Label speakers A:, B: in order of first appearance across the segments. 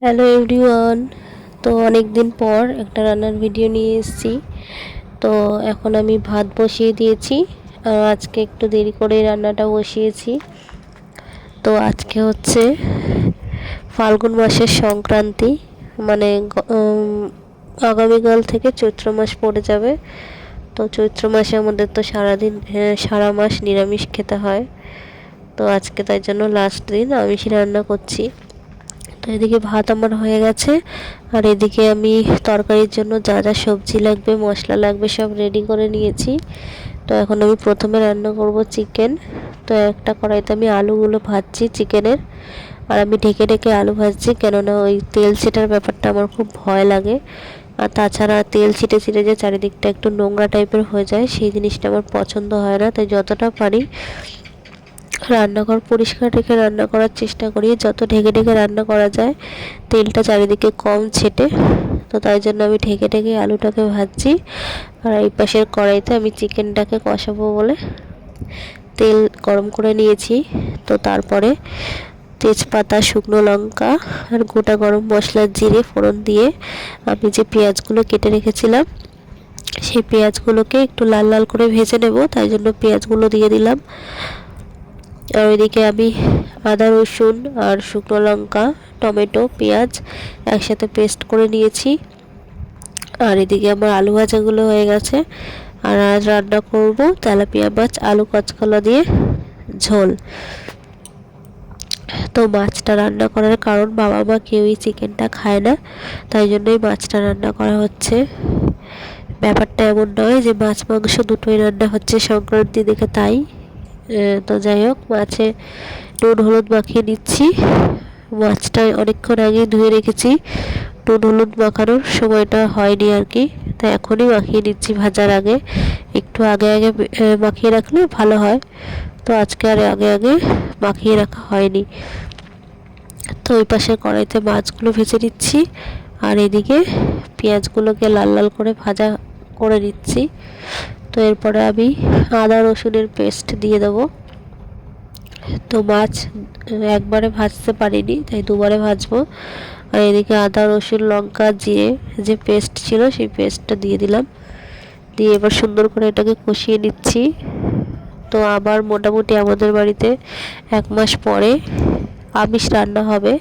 A: Hello everyone. তো অনেক দিন পর একটা রান্নার ভিডিও নিয়ে এসেছি। তো এখন আমি ভাত বসিয়ে দিয়েছি আর আজকে একটু দেরি করে রান্নাটা বসিয়েছি। তো আজকে হচ্ছে ফাল্গুন মাসের সংক্রান্তি, মানে আগামীকাল থেকে চৈত্র মাস পড়ে যাবে। তো চৈত্র মাসে আমাদের তো সারাদিন সারা মাস নিরামিষ খেতে হয়। তো আজকে তাই জন্য লাস্ট দিন আমিষ রান্না করছি। তো এদিকে ভাত আমার হয়ে গেছে আর এদিকে আমি তরকারির জন্য যা যা সবজি লাগবে মশলা লাগবে সব রেডি করে নিয়েছি। তো এখন আমি প্রথমে রান্না করব চিকেন। তো একটা কড়াইতে আমি আলুগুলো ভাজছি চিকেনের, আর আমি ঢেকে ঢেকে আলু ভাজছি, কেননা ওই তেল ছিটার ব্যাপারটা আমার খুব ভয় লাগে। আর তাছাড়া তেল ছিটে ছিটে যে চারিদিকটা একটু নোংরা টাইপের হয়ে যায় সেই জিনিসটা আমার পছন্দ হয় না। তাই যতটা পারি রান্নাঘর পরিষ্কার রেখে রান্না করার চেষ্টা করি, যত ঢেকে ঢেকে রান্না করা যায় তেলটা চারিদিকে কম ছেটে। তো তাই জন্য আমি ঢেকে ঢেকে আলুটাকে ভাজছি। আর এই পাশের কড়াইতে আমি চিকেনটাকে কষাবো বলে তেল গরম করে নিয়েছি। তো তারপরে তেজপাতা, শুকনো লঙ্কা আর গোটা গরম মশলা, জিরে ফোড়ন দিয়ে আমি যে পেঁয়াজগুলো কেটে রেখেছিলাম সেই পেঁয়াজগুলোকে একটু লাল লাল করে ভেজে নেব, তাই জন্য পেঁয়াজগুলো দিয়ে দিলাম। আর ওইদিকে আমি আদা রসুন আর শুকনো লঙ্কা, টমেটো, পেঁয়াজ একসাথে পেস্ট করে নিয়েছি। আর এদিকে আমার আলু ভাজাগুলো হয়ে গেছে। আর আজ রান্না করব তেলাপিয়া মাছ আলু কাঁচকলা দিয়ে ঝোল। তো মাছটা রান্না করার কারণ বাবা মা কেউই চিকেনটা খায় না, তাই জন্যই মাছটা রান্না করা হচ্ছে। ব্যাপারটা এমন নয় যে মাছ মাংস দুটোই রান্না হচ্ছে সংক্রান্তি দেখে তাই। তো যাই হোক, মাছে নুন হলুদ মাখিয়ে নিচ্ছি। মাছটা অনেকক্ষণ আগে ধুয়ে রেখেছি, নুন হলুদ মাখানোর সময়টা হয়নি আর কি, তাই এখনই মাখিয়ে নিচ্ছি ভাজার আগে। একটু আগে আগে মাখিয়ে রাখলে ভালো হয়। তো আজকে আর আগে আগে মাখিয়ে রাখা হয়নি। তো ওই পাশে কড়াইতে মাছগুলো ভেজে নিচ্ছি আর এদিকে পেঁয়াজগুলোকে লাল লাল করে ভাজা করে নিচ্ছি। তো এরপরে আমি আদা রসুনের পেস্ট দিয়ে দেবো। তো মাছ একবারে ভাজতে পারিনি, তাই দুবারে ভাজবো। আর এদিকে আদা রসুন লঙ্কা জিরে যে পেস্ট ছিল সেই পেস্টটা দিয়ে দিলাম, দিয়ে এবার সুন্দর করে এটাকে কষিয়ে নিচ্ছি। তো আবার মোটামুটি আমাদের বাড়িতে 1 মাস পরে আমিষ রান্না হবে।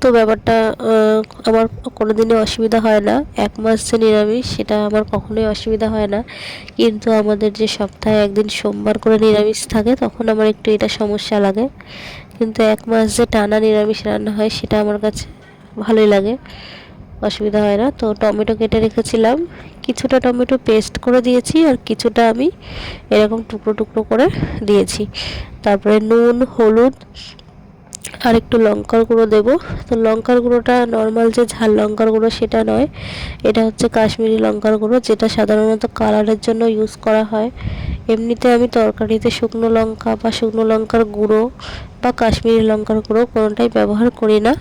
A: তো ব্যাপারটা আমার কোনোদিনই অসুবিধা হয় না। 1 মাস যে নিরামিষ সেটা আমার কখনোই অসুবিধা হয় না, কিন্তু আমাদের যে সপ্তাহে একদিন সোমবার করে নিরামিষ থাকে তখন আমার একটু এটা সমস্যা লাগে। কিন্তু 1 মাস যে টানা নিরামিষ রান্না হয় সেটা আমার কাছে ভালোই লাগে, অসুবিধা হয় না। তো টমেটো কেটে রেখেছিলাম, কিছুটা টমেটো পেস্ট করে দিয়েছি আর কিছুটা আমি এরকম টুকরো টুকরো করে দিয়েছি। তারপরে নুন হলুদ আর একটু লঙ্কার গুঁড়ো দেবো। তো লঙ্কার গুঁড়োটা নর্মাল যে ঝাল লঙ্কার গুঁড়ো সেটা নয়, এটা হচ্ছে কাশ্মীরি লঙ্কার গুঁড়ো, যেটা সাধারণত কালারের জন্য ইউজ করা হয়। এমনিতে আমি তরকারিতে শুকনো লঙ্কা বা শুকনো লঙ্কার গুঁড়ো বা কাশ্মীরি লঙ্কার গুঁড়ো কোনোটাই ব্যবহার করি না।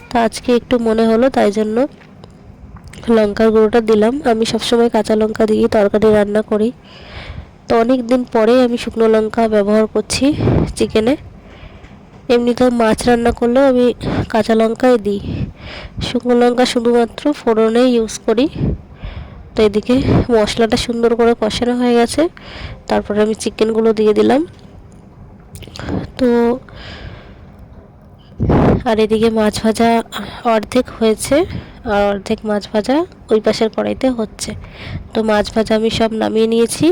A: তো আজকে একটু মনে হলো তাই জন্য লঙ্কার গুঁড়োটা দিলাম। আমি সবসময় কাঁচা লঙ্কা দিয়ে তরকারি রান্না করি, তো অনেক দিন পরে আমি শুকনো লঙ্কা ব্যবহার করছি চিকেনে। এমনিতে মাছ রান্না করলেও আমি কাঁচা লঙ্কাই দিই, শুকনো লঙ্কা শুধুমাত্র ফোড়নে ইউজ করি। তো এদিকে মশলাটা সুন্দর করে কষানো হয়ে গেছে, তারপরে আমি চিকেনগুলো দিয়ে দিলাম। তো আর এদিকে মাছ ভাজা অর্ধেক হয়েছে আর অর্ধেক মাছ ভাজা ওই পাশের কড়াইতে হচ্ছে। তো মাছ ভাজা আমি সব নামিয়ে নিয়েছি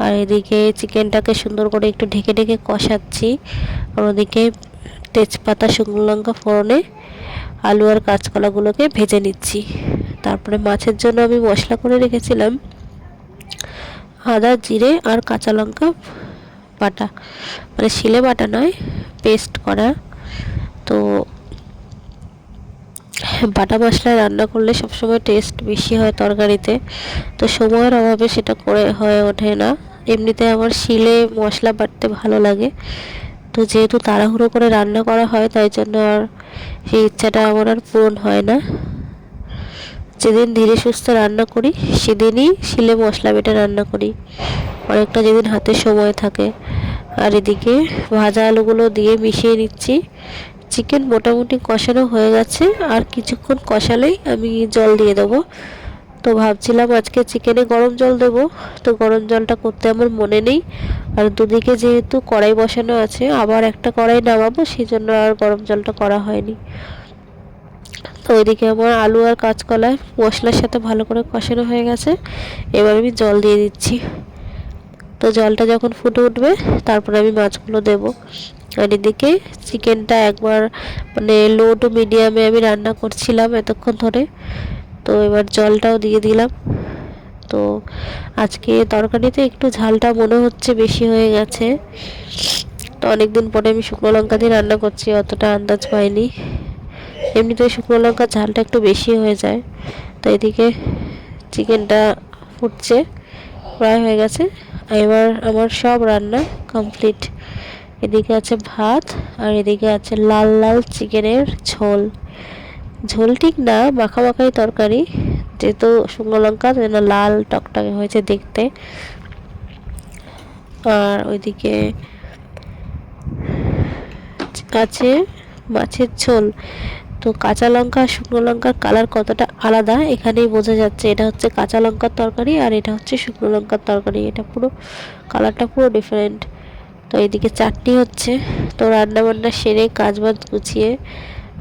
A: আর এদিকে চিকেনটাকে সুন্দর করে একটু ঢেকে ঢেকে কষাচ্ছি। আর ওদিকে তেজপাতা শুকনো লঙ্কা ফোড়নে আলু আর কাঁচকলাগুলোকে ভেজে নিচ্ছি। তারপরে মাছের জন্য আমি মশলা করে রেখেছিলাম আদা জিরে আর কাঁচা লঙ্কা বাটা, মানে শিলে বাটা নয়, পেস্ট করা। তো বাটা মশলায় রান্না করলে সবসময় টেস্ট বেশি হয় তরকারিতে, তো সময়ের অভাবে সেটা করে হয়ে ওঠে না। এমনিতে আমার শিলে মশলা বাটতে ভালো লাগে, তো যেহেতু তাড়াহুড়ো করে রান্না করা হয় তাই জন্য আর সেই ইচ্ছাটা আমার আর পূরণ হয় না। যেদিন ধীরে সুস্থে রান্না করি সেদিনই শিলে মশলা বেটে রান্না করি, অনেকটা যেদিন হাতে সময় থাকে। আর এদিকে ভাজা আলুগুলো দিয়ে মিশিয়ে নিচ্ছি, চিকেন মোটামুটি কষানো হয়ে গেছে, আর কিছুক্ষণ কষালেই আমি জল দিয়ে দেবো। তো ভাবছিলাম আজকে চিকেনে গরম জল দেবো, তো গরম জলটা করতে আমার মনে নেই। আর দুদিকে যেহেতু কড়াই বসানো আছে, আবার একটা কড়াই নামাবো, সেই জন্য আর গরম জলটা করা হয়নি। তো ওইদিকে আমার আলু আর কাঁচকলা মশলার সাথে ভালো করে কষানো হয়ে গেছে। এবার আমি জল দিয়ে দিচ্ছি। তো জলটা যখন ফুটে উঠবে তারপরে আমি মাছগুলো দেব। আর এদিকে চিকেনটা একবার মানে লো টু মিডিয়ামে আমি রান্না করছিলাম এতক্ষণ ধরে। তো এবার জলটাও দিয়ে দিলাম। তো আজকে তরকারিতে একটু ঝালটা মনে হচ্ছে বেশি হয়ে গেছে। তো অনেকদিন পরে আমি শুকনো লঙ্কা দিয়ে রান্না করছি, অতটা আন্দাজ পাইনি। এমনিতে শুকনো লঙ্কার ঝালটা একটু বেশি হয়ে যায়। তো এদিকে চিকেনটা ফুটছে, প্রায় হয়ে গেছে। এবার আমার সব রান্না কমপ্লিট। এদিকে আছে ভাত, আর এদিকে আছে লাল লাল চিকেনের ঝোল। ঝোল ঠিক না, মাখা মাখাই তরকারি, যেহেতু শুকনো লঙ্কা যেন লাল টকটকে হয়েছে দেখতে। আর ওইদিকে আছে মাছের ঝোল। তো কাঁচা লঙ্কা আর শুকনো লঙ্কার কালার কতটা আলাদা এখানেই বোঝা যাচ্ছে। এটা হচ্ছে কাঁচা লঙ্কার তরকারি, আর এটা হচ্ছে শুকনো লঙ্কার তরকারি। এটা পুরো কালারটা পুরো ডিফারেন্ট। তো এদিকে চাটনি হচ্ছে। তো রান্না বান্না সেরে কাজ বাজ গুছিয়ে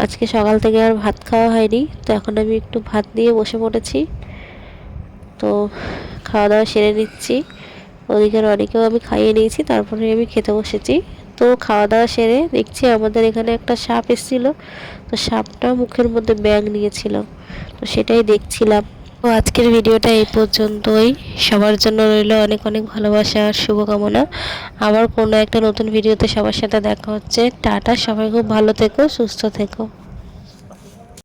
A: আজকে সকাল থেকে আর ভাত খাওয়া হয়নি, তো এখন আমি একটু ভাত নিয়ে বসে পড়েছি। তো খাওয়া দাওয়া সেরে নিচ্ছি। ওদিকে রনিকেও আমি খাইয়ে নিয়েছি, তারপরে আমি খেতে বসেছি। তো খাওয়া দাওয়া সেরে দেখছি আমাদের এখানে একটা সাপ এসেছিলো। তো সাপটা মুখের মধ্যে ব্যাঙ নিয়েছিল, তো সেটাই দেখছিলাম। তো আজকের ভিডিওটা এই পর্যন্তই। সবার জন্য রইল অনেক অনেক ভালোবাসা আর শুভকামনা। আবার কোনো একটা নতুন ভিডিওতে সবার সাথে দেখা হচ্ছে। টাটা, সবাই খুব ভালো থেকো, সুস্থ থেকো।